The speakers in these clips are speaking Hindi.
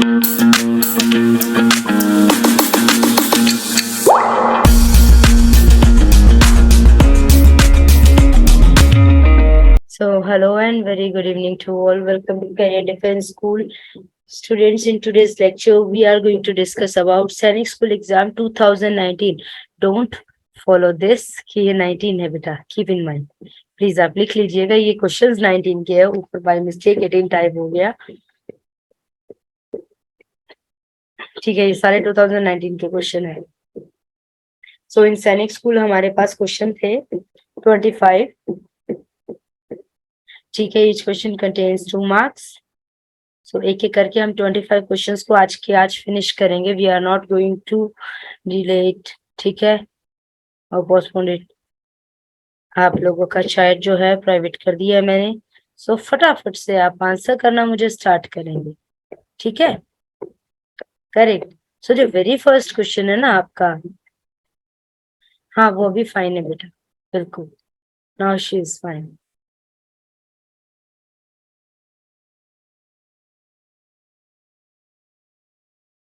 So, hello and very good evening to all. Welcome to Career Defense School. Students, in today's lecture, we are going to discuss about Sainik School Exam 2019. Don't follow this कि ये 19 है बेटा, keep in mind. प्लीज आप लिख लीजिएगा, ये क्वेश्चंस 19 के है, ऊपर बाय मिस्टेक 18 टाइप हो गया. ठीक है, ये सारे 2019 के क्वेश्चन है. सो इन सैनिक स्कूल हमारे पास क्वेश्चन थे 25. ठीक है, each question contains 2 marks. सो एक एक करके हम 25 क्वेश्चंस को आज फिनिश करेंगे. We are not going to delay it. ठीक है, और पोस्टपोन इट. आप लोगों का चैट जो है प्राइवेट कर दिया है मैंने. सो फटाफट से आप आंसर करना मुझे स्टार्ट करेंगे. ठीक है, करेक्ट. सो जो वेरी फर्स्ट क्वेश्चन है ना आपका, हाँ वो भी फाइन है बेटा, बिल्कुल. Now she is fine.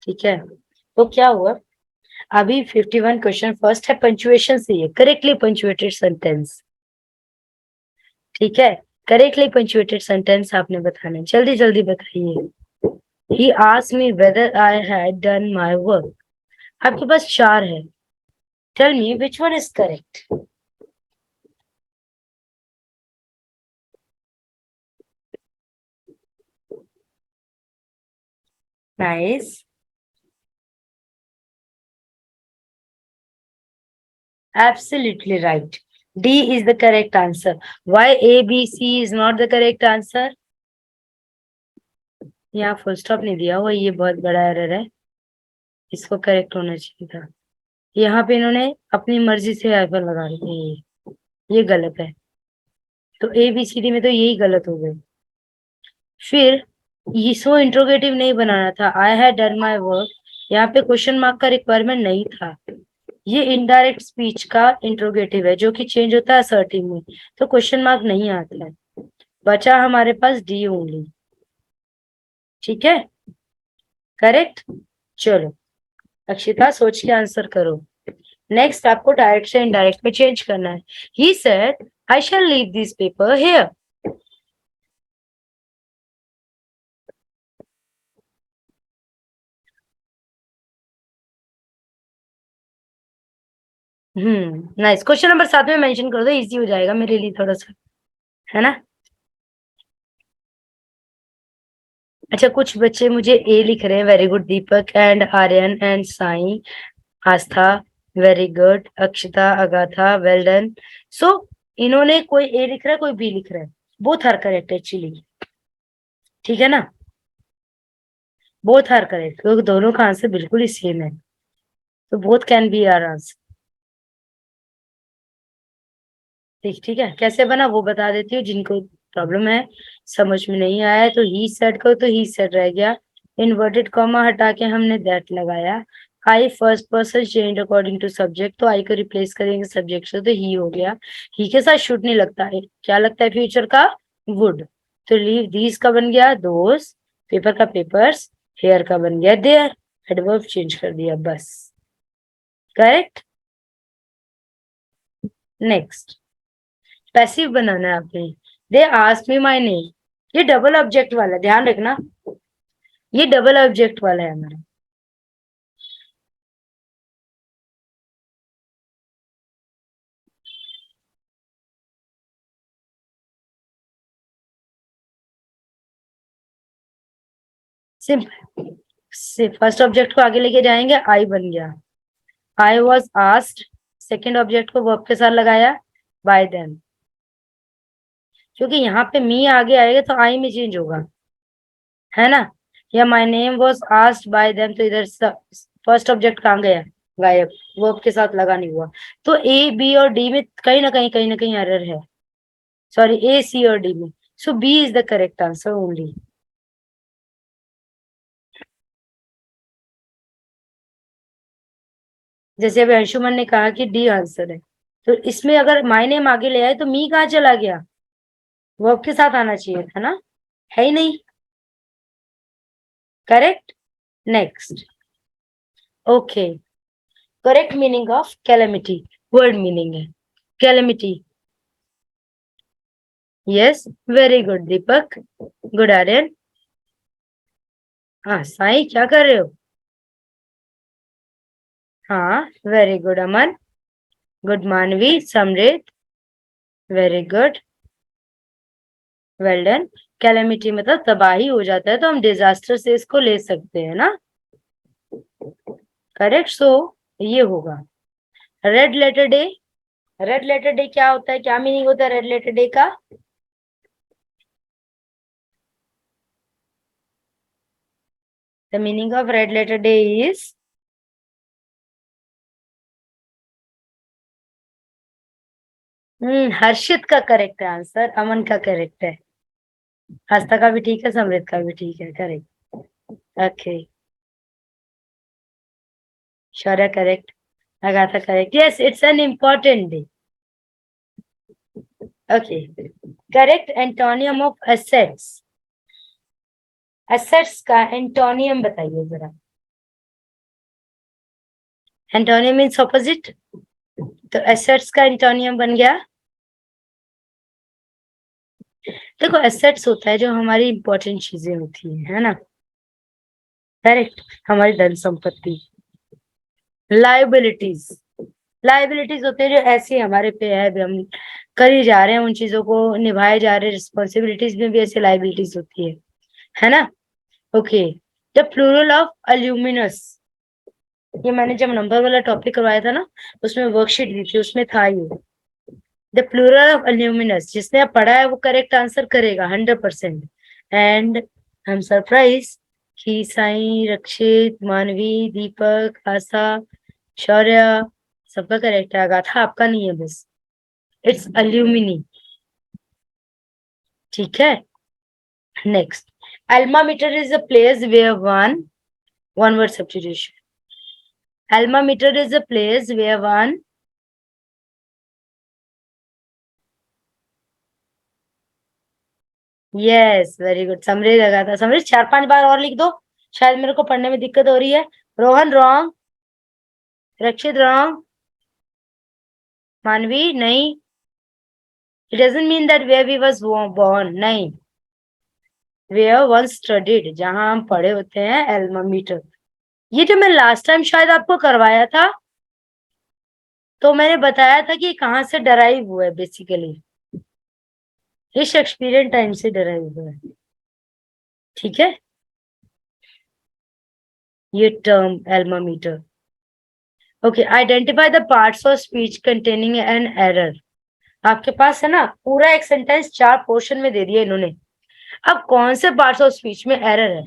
ठीक है, तो क्या हुआ अभी 51 क्वेश्चन फर्स्ट है पंचुएशन से, ये करेक्टली पंचुएटेड सेंटेंस. ठीक है, करेक्टली पंचुएटेड सेंटेंस आपने बताना है. जल्दी जल्दी बताइए. He asked me whether I had done my work. आपके पास 4 है. Tell me which one is correct. Nice. Absolutely right. D is the correct answer. Why A, B, C is not the correct answer? यहाँ फुल स्टॉप नहीं दिया हुआ, ये बहुत बड़ा एरर है, इसको करेक्ट होना चाहिए था. यहाँ पे इन्होंने अपनी मर्जी से हाइफन लगा रही है, ये गलत है. तो ए बी सी डी में तो यही गलत हो गए. फिर इसको इंट्रोगेटिव नहीं बनाना था. I had done my work, यहाँ पे क्वेश्चन मार्क का रिक्वायरमेंट नहीं था. ये इनडायरेक्ट स्पीच का इंट्रोगेटिव है जो कि चेंज होता है असर्टिव में, तो क्वेश्चन मार्क नहीं आता है. बचा हमारे पास डी ओनली. ठीक है, करेक्ट. चलो अक्षिता सोच के आंसर करो. नेक्स्ट आपको डायरेक्ट से इनडायरेक्ट में चेंज करना है. He said I shall leave this paper here. Nice. Question number 7 में मेंशन कर दो, इजी हो जाएगा मेरे लिए थोड़ा सा, है ना. अच्छा, कुछ बच्चे मुझे ए लिख रहे हैं. Very good Deepak and Aryan and Sai, Astha, very good. Akshita, Agatha, well done. So इन्होंने कोई ए लिख रहा है, कोई बी लिख रहा है. Both are correct actually. ठीक है ना, बोथ आर करेक्ट, क्योंकि दोनों का आंसर बिल्कुल ही सेम है. तो both can be our answer. ठीक है, कैसे बना वो बता देती हूँ. जिनको प्रॉब्लम है, समझ में नहीं आया तो ही सेट करो, तो ही सेट रह गया. इन्वर्टेड कॉमा हटा के हमने दैट लगाया. I first person change according to subject, तो आई को रिप्लेस करेंगे सब्जेक्ट से, तो ही हो गया. ही के साथ शुड नहीं लगता है, क्या लगता है फ्यूचर का, वुड. तो लीव दीज का बन गया दोस, पेपर का पेपर्स, हेयर का बन गया देयर. एडवर्ब चेंज कर दिया बस. करेक्ट. नेक्स्ट पैसिव बनाना है आपने. They asked me my name, ये डबल ऑब्जेक्ट वाला, ध्यान रखना, ये डबल ऑब्जेक्ट वाला है हमारा. सिंपल. फर्स्ट ऑब्जेक्ट को आगे लेके जाएंगे, आई बन गया. I was asked, second object को वर्ब के साथ लगाया, बाय देम. क्योंकि यहाँ पे मी आगे आएगा तो आई में चेंज होगा, है ना. या my name was asked by them, तो इधर फर्स्ट ऑब्जेक्ट कहाँ गया, गायब, वर्ब के साथ लगा नहीं हुआ. तो ए बी और डी में कहीं ना कहीं एरर है. सॉरी, ए सी और डी में. So B is the correct answer only. जैसे अभी अंशुमन ने कहा कि डी आंसर है, तो इसमें अगर माय नेम आगे ले आए तो मी कहाँ चला गया, वर्ब के साथ आना चाहिए था ना, है ही नहीं. Correct. Next. Okay. Correct meaning of calamity. Word meaning है कैलेमिटी. यस, वेरी गुड दीपक. गुड आर्यन. हाँ साई, क्या कर रहे हो? हाँ, वेरी गुड अमन. गुड मानवी. समृद्ध. Very good. Well done. Calamity मतलब तबाही हो जाता है, तो हम डिजास्टर से इसको ले सकते हैं ना. करेक्ट. सो ये होगा red letter day. Red letter day क्या होता है, क्या मीनिंग होता है रेड लेटर डे का? The meaning of red letter day is. Harshit का करेक्ट है आंसर. अमन का करेक्ट है. आस्था का भी ठीक है, समृद्ध का भी ठीक है. Correct. Okay. Shaurya correct. Agatha correct. Yes, it's an important day. Okay. Correct antonym of assets. Assets का एंटोनियम बताइए जरा. Antonym means opposite. तो एसेट्स का एंटोनियम बन गया. देखो, एसेट्स होता है जो हमारी इंपॉर्टेंट चीजें होती है ना. करेक्ट. हमारी धन संपत्ति. लाइबिलिटीज. लाइबिलिटीज होते हैं जो ऐसी हमारे पे है, भी हम कर ही जा रहे हैं, उन चीजों को निभाए जा रहे हैं. रिस्पॉन्सिबिलिटीज में भी ऐसी लाइबिलिटीज होती है ना. Okay. The plural of alumnus. ये मैंने जब नंबर वाला टॉपिक करवाया था ना, उसमें वर्कशीट दी थी, उसमें था ये. The plural of alumnus. जिसने अब पढ़ा है वो करेक्ट आंसर करेगा 100%. एंड आई एम सरप्राइज कि साई, रक्षित, मानवी, दीपक, आशा, शौर्य सबका करेक्ट है. गाथा आपका नहीं है बस. It's alumni. ठीक है. Next. Alma mater is a place where one word substitution. Alma mater is a place where one. Yes, very good. Summary लगा था. समरी 4-5 बार और लिख दो, शायद मेरे को पढ़ने में दिक्कत हो रही है. रोहन रॉन्ग. रक्षित रॉन्ग. मानवी नहीं. It doesn't mean that where we was born. नहीं. वेयर वन स्टडीड, जहां हम पढ़े होते हैं. Alma mater. ये जो मैं लास्ट टाइम शायद आपको करवाया था, तो मैंने बताया था कि ये कहाँ से डराइव हुआ है. बेसिकली ये शेक्सपियरियन टाइम से डराइव हुआ है. ठीक है. ये term alma mater. Okay. Identify the parts of speech containing an error. आपके पास है ना, पूरा एक सेंटेंस 4 पोर्शन में दे दिया इन्होंने. अब कौन से पार्ट्स ऑफ स्पीच में एरर है?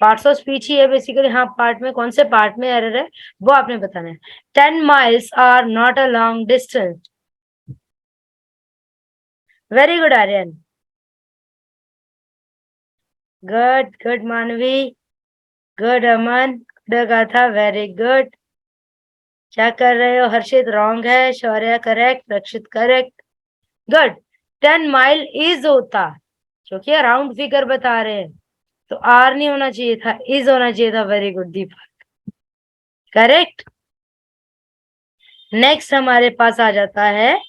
पार्ट्स ऑफ स्पीच ही है बेसिकली. हाँ, पार्ट में कौन से पार्ट में एरर है वो आपने बताना है. 10 miles are not a long distance. Very good Aryan. Good. Good Manvi. Good Aman. Good Gatha. Very good. क्या कर रहे हो? हर्षित रॉन्ग है. Shaurya correct. Rakshit correct. Good. 10 mile is होता, क्योंकि अराउंड फिगर बता रहे हैं, तो आर नहीं होना चाहिए था, इज होना चाहिए था. Very good Deepak. Correct. Next हमारे पास आ जाता है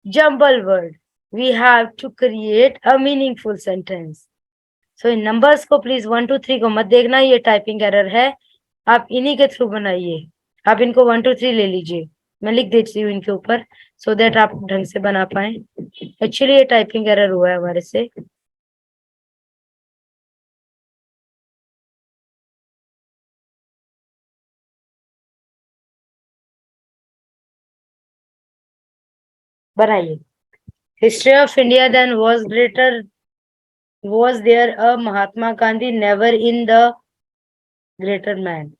jumble word. We have to create a meaningful sentence. So इन नंबर्स को प्लीज 1 2 3 को मत देखना, ये टाइपिंग एरर है. आप इन्हीं के थ्रू बनाइए. आप इनको 1 2 3 ले लीजिए. मैं लिख देती हूँ इनके ऊपर, सो दैट आप ढंग से बना पाए. एक्चुअली ये टाइपिंग एरर हुआ है हमारे से. बनाइए. History of India then was there a Mahatma Gandhi? Never in the greater man.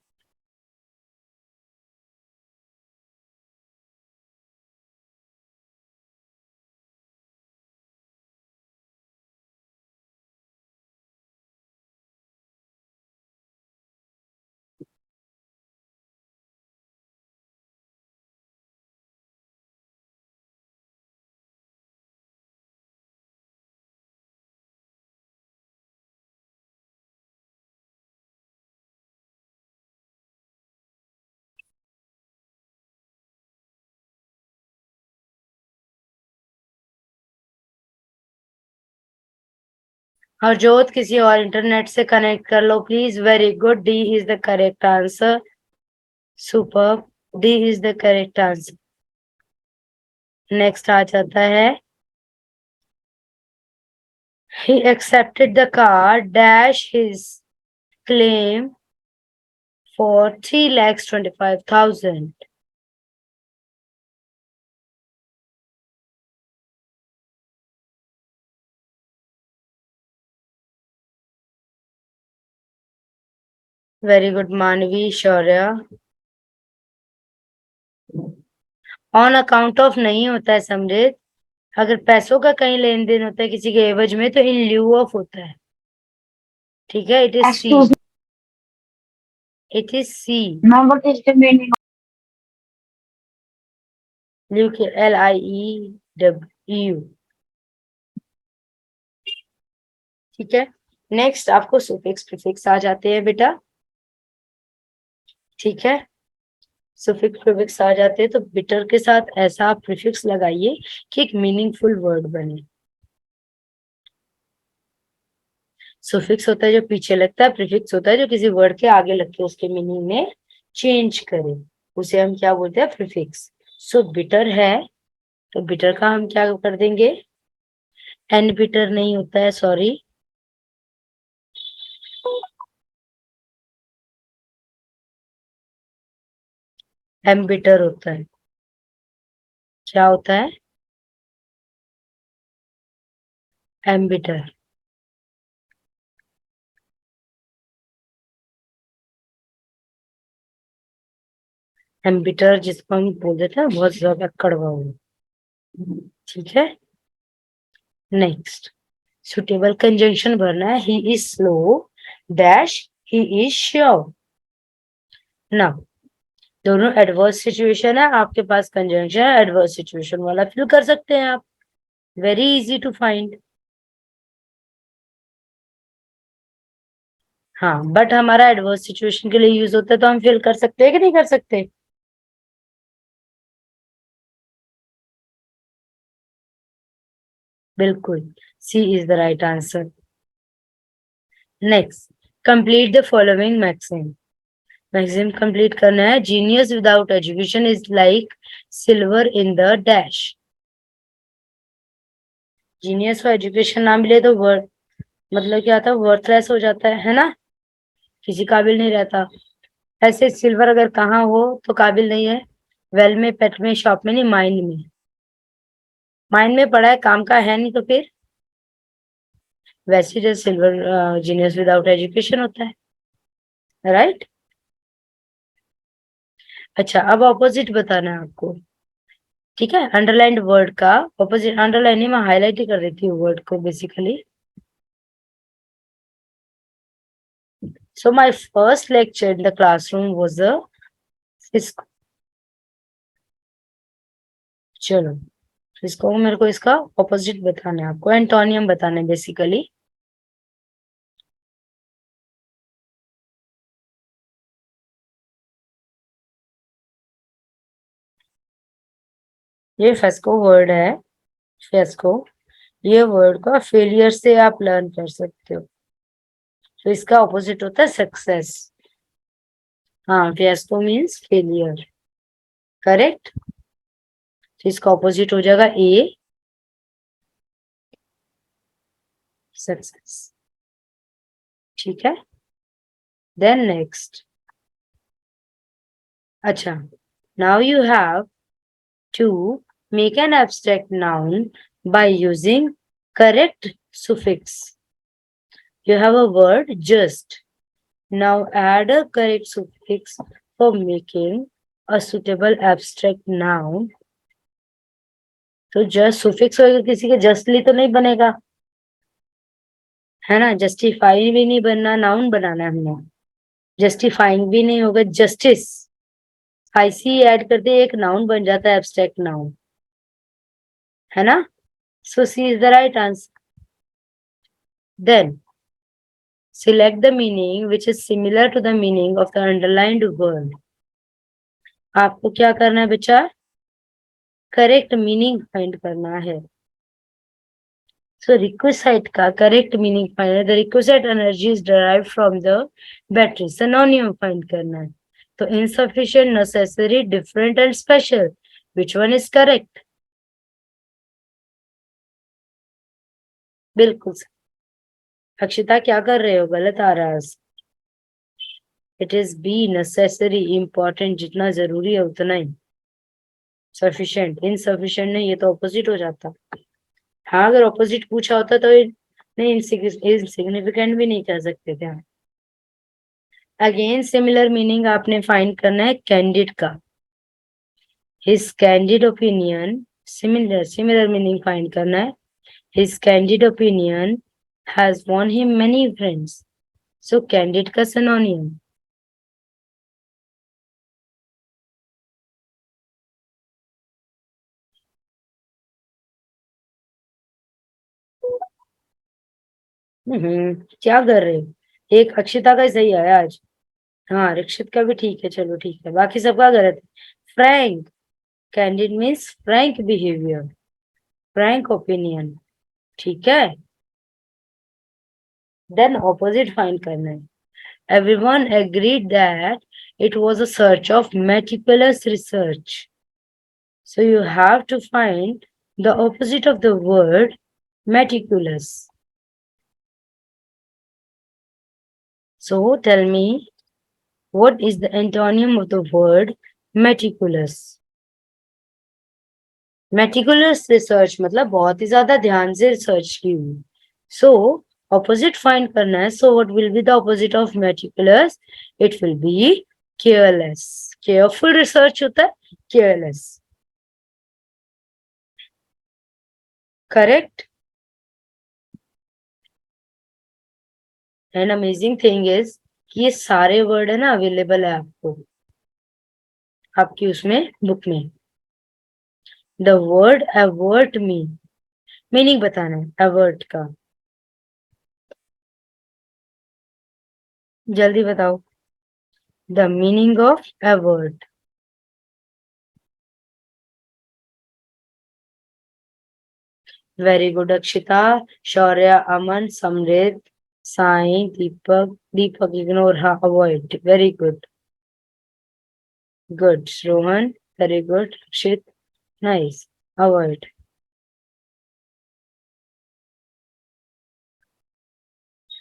Harjot किसी और इंटरनेट से कनेक्ट कर लो please. Very good, D is the correct answer. Super, D is the correct answer. Next आ जाता है, he accepted the car dash his claim for 3,25,000. Very good मानवी, शौर्य। ऑन अकाउंट ऑफ नहीं होता है समृद्ध। अगर पैसों का कहीं लेन देन होता है किसी के एवज में तो इन ल्यू ऑफ होता है। ठीक है, it is C. Excuse it is C. me, ma'am, what is the meaning? ल्यू के LIEW। ठीक है, नेक्स्ट आपको सुफिक्स प्रीफिक्स आ जाते हैं बेटा। ठीक है, सुफिक्स प्रीफिक्स आ जाते हैं तो बिटर के साथ ऐसा आप प्रीफिक्स लगाइए कि एक मीनिंगफुल वर्ड बने। सुफिक्स होता है जो पीछे लगता है, प्रीफिक्स होता है जो किसी वर्ड के आगे लग के उसके मीनिंग में चेंज करे, उसे हम क्या बोलते हैं, प्रीफिक्स। सो बिटर है तो बिटर का हम क्या कर देंगे, एन बिटर नहीं होता है, सॉरी, एम बिटर होता है। क्या होता है, एम बिटर। एम बिटर जिसको हम बोल देते हैं बहुत ज्यादा कड़वा हुआ। ठीक है, नेक्स्ट सुटेबल कंजंक्शन भरना है। He is slow dash he is sure. ना, दोनों एडवर्स सिचुएशन है, आपके पास कंजंक्शन है, एडवर्स सिचुएशन वाला फिल कर सकते हैं आप। Very easy to find. हाँ, बट हमारा एडवर्स सिचुएशन के लिए यूज होता है तो हम फिल कर सकते हैं कि नहीं कर सकते। बिल्कुल, C is the right answer. Next, complete the following maxim. Maxim complete करना है। Genius without education is like silver in the dash. Genius को एजुकेशन ना मिले तो वर्ड मतलब क्या आता है, वर्थलेस हो जाता है ना, किसी काबिल नहीं रहता। ऐसे सिल्वर अगर कहाँ हो तो काबिल नहीं है, वेल में, पेट में, शॉप में नहीं, माइंड में। माइंड में पड़ा है, काम का है नहीं तो फिर वैसे जो सिल्वर जीनियस विदाउट एजुकेशन होता है, राइट। अच्छा, अब ऑपोजिट बताना है आपको। ठीक है, अंडरलाइंड वर्ड का ऑपोजिट, अंडरलाइन नहीं, मैं हाईलाइट ही कर देती हूँ वर्ड को basically. So my first lecture in the classroom was a fiasco. चलो, फिस्को मेरे को इसका ऑपोजिट बताना है आपको, एंटोनियम बताना है बेसिकली। ये फेस्को वर्ड है, फेस्को। ये वर्ड को फेलियर से आप लर्न कर सकते हो, तो इसका ऑपोजिट होता है सक्सेस। हाँ, फियास्को मीन्स फेलियर, करेक्ट। तो इसका ऑपोजिट हो जाएगा ए, सक्सेस। ठीक है, देन नेक्स्ट। अच्छा, now you have to make an abstract noun by using correct suffix. You have a word just. Now add a correct suffix for making a suitable abstract noun. तो जस्ट सुफिक्स होगा, किसी के जस्टली तो नहीं बनेगा, है ना। जस्टिफाई भी नहीं बनना, नाउन बनाना है हमने। जस्टिफाइंग भी नहीं होगा, जस्टिस। आईसी ऐड करते एक नाउन बन जाता है, एब्स्ट्रैक्ट नाउन, है ना। So C is the right answer. Then select the meaning which is similar to the meaning of the underlined word. आपको क्या करना है बच्चा, करेक्ट मीनिंग फाइंड करना है। So requisite का correct meaning find है. The requisite energy is derived from the battery. Synonym find करना है. तो insufficient, necessary, different and special. Which one is correct? बिल्कुल. अक्षिता क्या कर रहे हो? गलत आ रहा है. It is B, necessary, important. जितना जरूरी है उतना ही. Sufficient, insufficient नहीं, ये तो opposite हो जाता. हाँ, अगर opposite पूछा होता तो नहीं, insignificant भी नहीं कह सकते थे. अगेन सिमिलर मीनिंग आपने फाइंड करना है कैंडिड का. His candid opinion, similar meaning find करना है. His candid opinion has won him many friends. So candid का सिनोनियम. क्या कर रहे हो? एक अक्षिता का ही सही है आज. हाँ, रक्षित का भी ठीक है. चलो ठीक है, बाकी सबका गलत है. Frank, candid means Frank behaviour, Frank opinion. ठीक है. देन ऑपोजिट फाइंड करना है. Everyone agreed that it was a search of meticulous research. So you have to find the opposite of the word meticulous. So tell me, what is the antonym of the word meticulous? Meticulous research मतलब बहुत ही ज्यादा ध्यान से रिसर्च की हुई. So opposite find करना है. So what will be the opposite of meticulous? It will be careless. Careful research होता है, careless. Correct. And amazing thing is कि ये सारे वर्ड है ना अवेलेबल है आपको आपकी उसमें बुक में. द वर्ड एवर्ट मीनिंग बताना है एवर्ट का. जल्दी बताओ. The meaning of avert. Very good Akshita, Shaurya, Aman, Samriddh, Sai, Deepak ignore. हाँ, avoid. Very good. Good Rohan, very good. Akshit, nice. Avoid.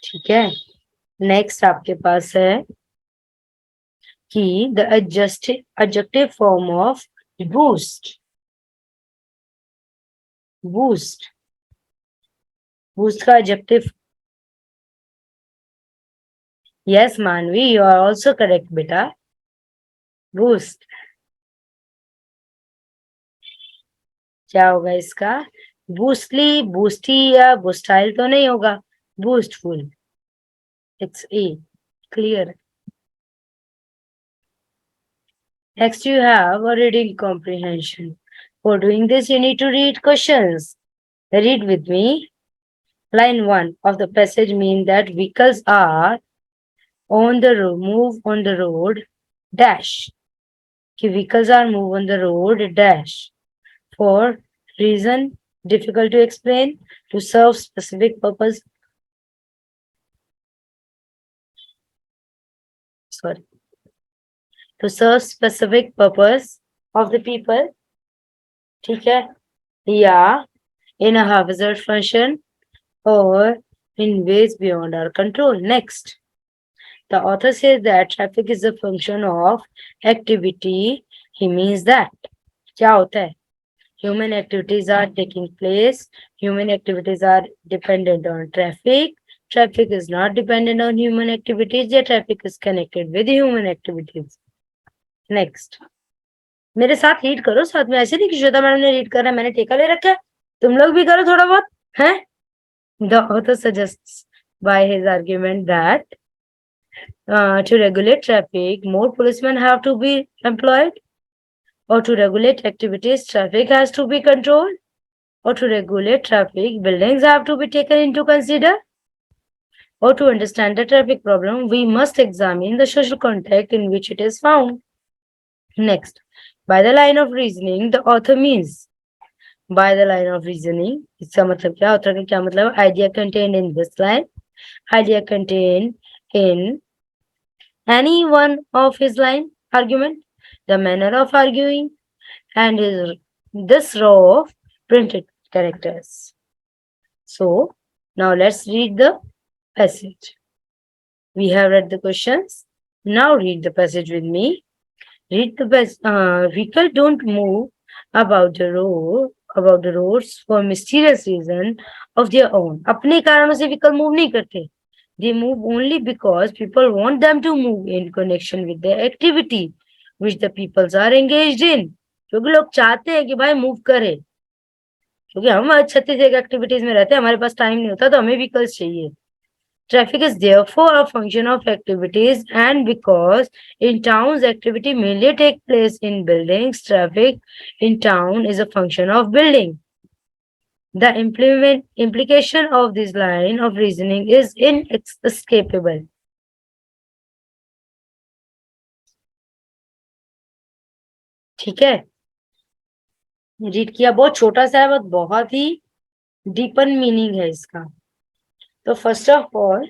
ठीक है. नेक्स्ट आपके पास है कि the adjective form of boost. Boost का adjective. Yes Manvi, you are also correct बेटा. बूस्ट क्या होगा इसका? बूस्टली, बूस्टी या बूस्टाइल तो नहीं होगा. Boostful. It's a. Clear. Next you have a reading comprehension. For doing this you need to read questions. Read with me. Line 1 of the passage means that vehicles are on the road, move on the road dash. कि vehicles are move on the road dash for reason difficult to explain, to serve specific purpose. Sorry. To serve specific purpose of the people. ठीक है. या in a haphazard fashion or in ways beyond our control. Next, the author says that traffic is a function of activity. He means that क्या होता है? Human activities are taking place. Human activities are dependent on traffic. Traffic is not dependent on human activities. Yet traffic is connected with human activities. Next, मेरे साथ रीड करो. साथ में ऐसे नहीं कि श्वेता मैडम ने रीड कर रहा है, मैंने ठेका ले रखा है. तुम लोग भी करो थोड़ा बहुत हैं. The author suggests by his argument that to regulate traffic, more policemen have to be employed, or to regulate activities, traffic has to be controlled, or to regulate traffic, buildings have to be taken into consider, or to understand the traffic problem, we must examine the social context in which it is found. Next, by the line of reasoning, the author means by the line of reasoning. इसका मतलब क्या होता है, क्या मतलब idea contained in this line, idea contained in any one of his line argument, the manner of arguing, and this row of printed characters. So now let's read the passage. We have read the questions. Now read the passage with me. Read the passage. Vehicle don't move about the roads for mysterious reason of their own. अपने कारणों से vehicle move नहीं करते. They move only because people want them to move in connection with the activity which the peoples are engaged in. क्योंकि लोग चाहते हैं कि भाई मूव करे, क्योंकि हम 36 एक एक्टिविटीज में रहते हैं, हमारे पास टाइम नहीं होता, तो हमें व्हीकल्स चाहिए. Traffic is therefore a function of activities, and because in towns activity mainly take place in buildings, traffic in town is a function of building. The implication of this line of reasoning is inescapable. ठीक है, रीड किया, बहुत छोटा सा है बट बहुत ही डीपर मीनिंग है इसका. तो first of all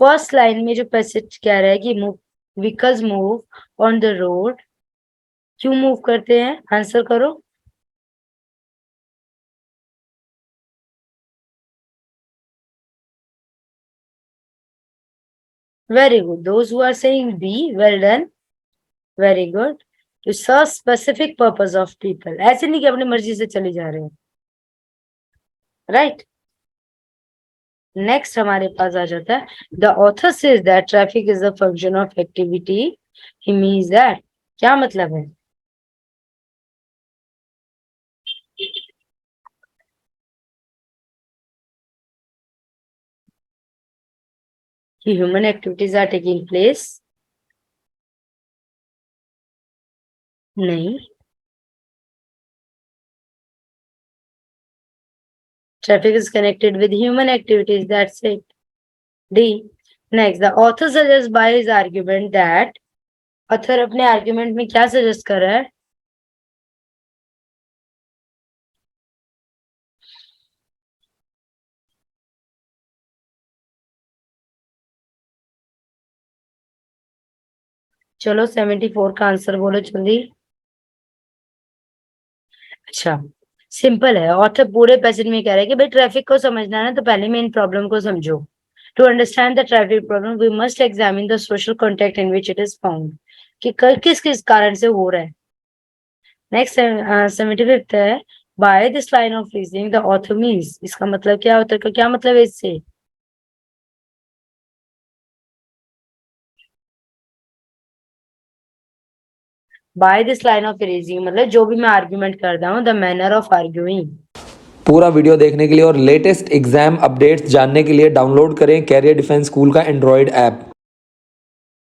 first line में जो पैसेज कह रहा है कि vehicles move on the road, क्यों मूव करते हैं, आंसर करो. Very good, those who are saying B, well done, very good. To serve specific purpose of people, ऐसे नहीं कि अपनी मर्जी से चले जा रहे हैं, राइट. नेक्स्ट हमारे पास आ जाता है the author says that traffic is a function of activity, he means that, क्या मतलब है. कि human activities are taking place, नहीं. Traffic is connected with human activities, that's it. D. Next, the author suggests by his argument that, author अपने argument में क्या suggest कर रहा है. चलो 74 का आंसर बोलो जल्दी. अच्छा, सिंपल है. ऑथर पूरे पैसेज में कह रहा है कि भाई ट्रैफिक को समझना है ना, तो पहले मेन प्रॉब्लम को समझो. To understand the traffic problem we must examine the social contact in which it is found, कि किस किस कारण से हो रहा है. नेक्स्ट 75th है, by this line of reasoning the author means, इसका मतलब क्या होता है, क्या मतलब है इससे. By this line of reasoning मतलब जो भी मैं आर्ग्यूमेंट करता हूँ, द मैनर ऑफ आर्ग्यूइंग. पूरा वीडियो देखने के लिए और लेटेस्ट एग्जाम अपडेट्स जानने के लिए डाउनलोड करें कैरियर डिफेंस स्कूल का एंड्रॉयड ऐप.